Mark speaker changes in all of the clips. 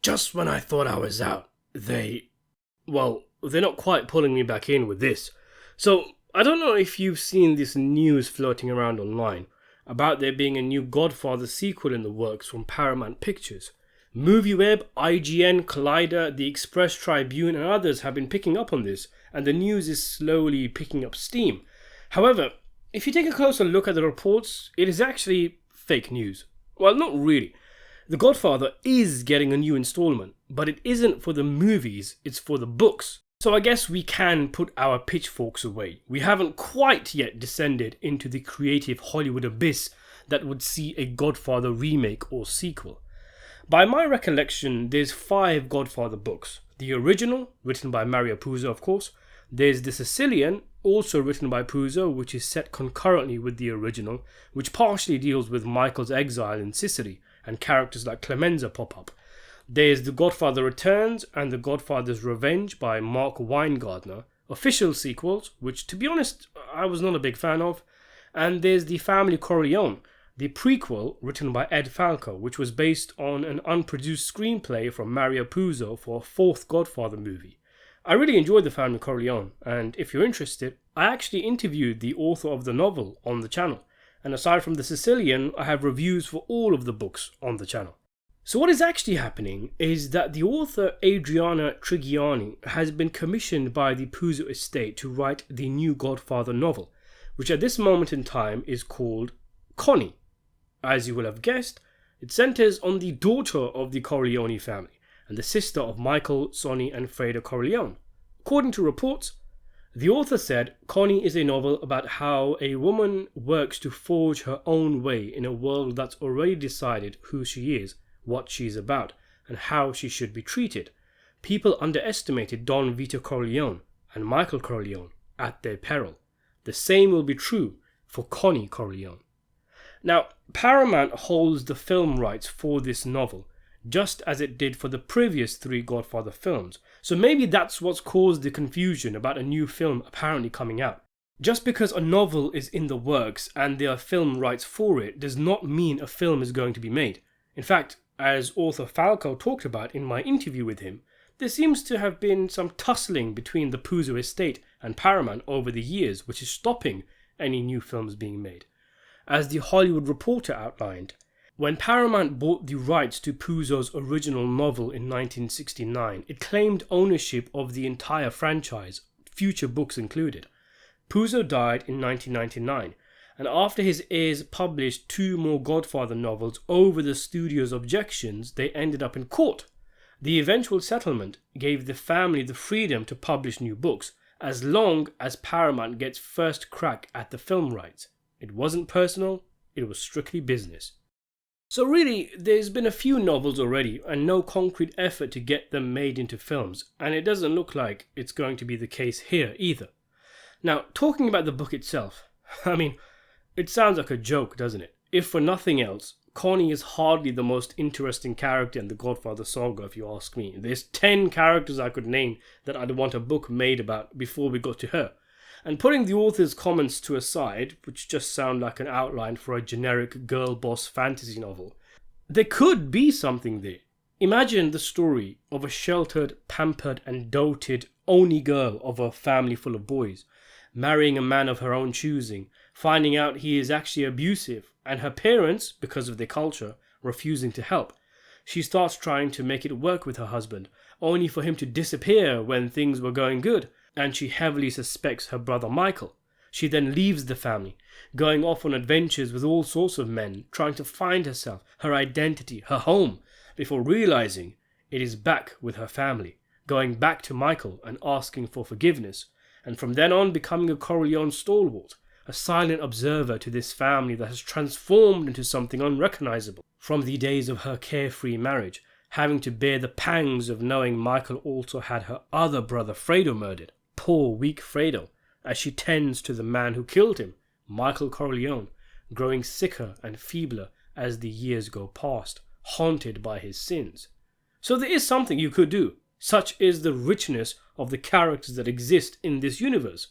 Speaker 1: Just when I thought I was out, they're not quite pulling me back in with this. So, I don't know if you've seen this news floating around online about there being a new Godfather sequel in the works from Paramount Pictures. MovieWeb, IGN, Collider, The Express Tribune and others have been picking up on this, and the news is slowly picking up steam. However, if you take a closer look at the reports, it is actually fake news. Well, not really. The Godfather is getting a new installment, but it isn't for the movies, it's for the books. So I guess we can put our pitchforks away. We haven't quite yet descended into the creative Hollywood abyss that would see a Godfather remake or sequel. By my recollection, there's 5 Godfather books. The original, written by Mario Puzo of course. There's the Sicilian, also written by Puzo, which is set concurrently with the original, which partially deals with Michael's exile in Sicily, and characters like Clemenza pop up. There's The Godfather Returns and The Godfather's Revenge by Mark Weingartner, official sequels, which to be honest, I was not a big fan of. And there's The Family Corleone, the prequel written by Ed Falco, which was based on an unproduced screenplay from Mario Puzo for a 4th Godfather movie. I really enjoyed The Family Corleone, and if you're interested, I actually interviewed the author of the novel on the channel. And aside from the Sicilian, I have reviews for all of the books on the channel. So what is actually happening is that the author Adriana Trigiani has been commissioned by the Puzo estate to write the new Godfather novel, which at this moment in time is called Connie. As you will have guessed, it centers on the daughter of the Corleone family and the sister of Michael, Sonny and Fredo Corleone. According to reports, the author said Connie is a novel about how a woman works to forge her own way in a world that's already decided who she is, what she's about, and how she should be treated. People underestimated Don Vito Corleone and Michael Corleone at their peril. The same will be true for Connie Corleone. Now, Paramount holds the film rights for this novel, just as it did for the previous 3 Godfather films, so maybe that's what's caused the confusion about a new film apparently coming out. Just because a novel is in the works and there are film rights for it does not mean a film is going to be made. In fact, as author Falco talked about in my interview with him, there seems to have been some tussling between the Puzo estate and Paramount over the years, which is stopping any new films being made. As the Hollywood Reporter outlined, when Paramount bought the rights to Puzo's original novel in 1969, it claimed ownership of the entire franchise, future books included. Puzo died in 1999, and after his heirs published 2 more Godfather novels over the studio's objections, they ended up in court. The eventual settlement gave the family the freedom to publish new books, as long as Paramount gets first crack at the film rights. It wasn't personal, it was strictly business. So really, there's been a few novels already and no concrete effort to get them made into films, and it doesn't look like it's going to be the case here either. Now, talking about the book itself, I mean, it sounds like a joke, doesn't it? If for nothing else, Connie is hardly the most interesting character in the Godfather saga, if you ask me. There's 10 characters I could name that I'd want a book made about before we got to her. And putting the author's comments to a side, which just sound like an outline for a generic girl boss fantasy novel, there could be something there. Imagine the story of a sheltered, pampered and doted only girl of a family full of boys, marrying a man of her own choosing, finding out he is actually abusive, and her parents, because of their culture, refusing to help. She starts trying to make it work with her husband, only for him to disappear when things were going good, and she heavily suspects her brother Michael. She then leaves the family, going off on adventures with all sorts of men, trying to find herself, her identity, her home, before realizing it is back with her family, going back to Michael and asking for forgiveness, and from then on becoming a Corleone stalwart, a silent observer to this family that has transformed into something unrecognizable from the days of her carefree marriage, having to bear the pangs of knowing Michael also had her other brother Fredo murdered. Poor weak Fredo, as she tends to the man who killed him, Michael Corleone, growing sicker and feebler as the years go past, haunted by his sins. So there is something you could do. Such is the richness of the characters that exist in this universe.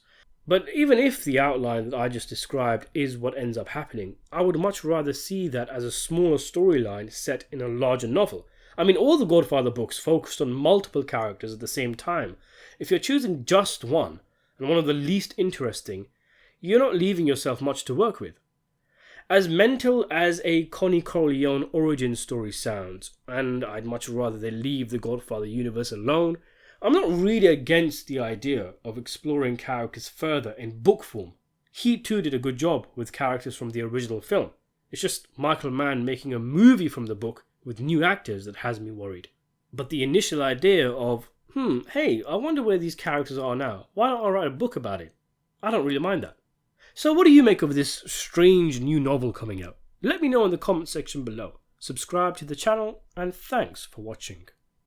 Speaker 1: But even if the outline that I just described is what ends up happening, I would much rather see that as a smaller storyline set in a larger novel. I mean, all the Godfather books focused on multiple characters at the same time. If you're choosing just one, and one of the least interesting, you're not leaving yourself much to work with. As mental as a Connie Corleone origin story sounds, and I'd much rather they leave the Godfather universe alone, I'm not really against the idea of exploring characters further in book form. He too did a good job with characters from the original film. It's just Michael Mann making a movie from the book with new actors that has me worried. But the initial idea of, hey, I wonder where these characters are now. Why don't I write a book about it? I don't really mind that. So what do you make of this strange new novel coming out? Let me know in the comment section below. Subscribe to the channel, and thanks for watching.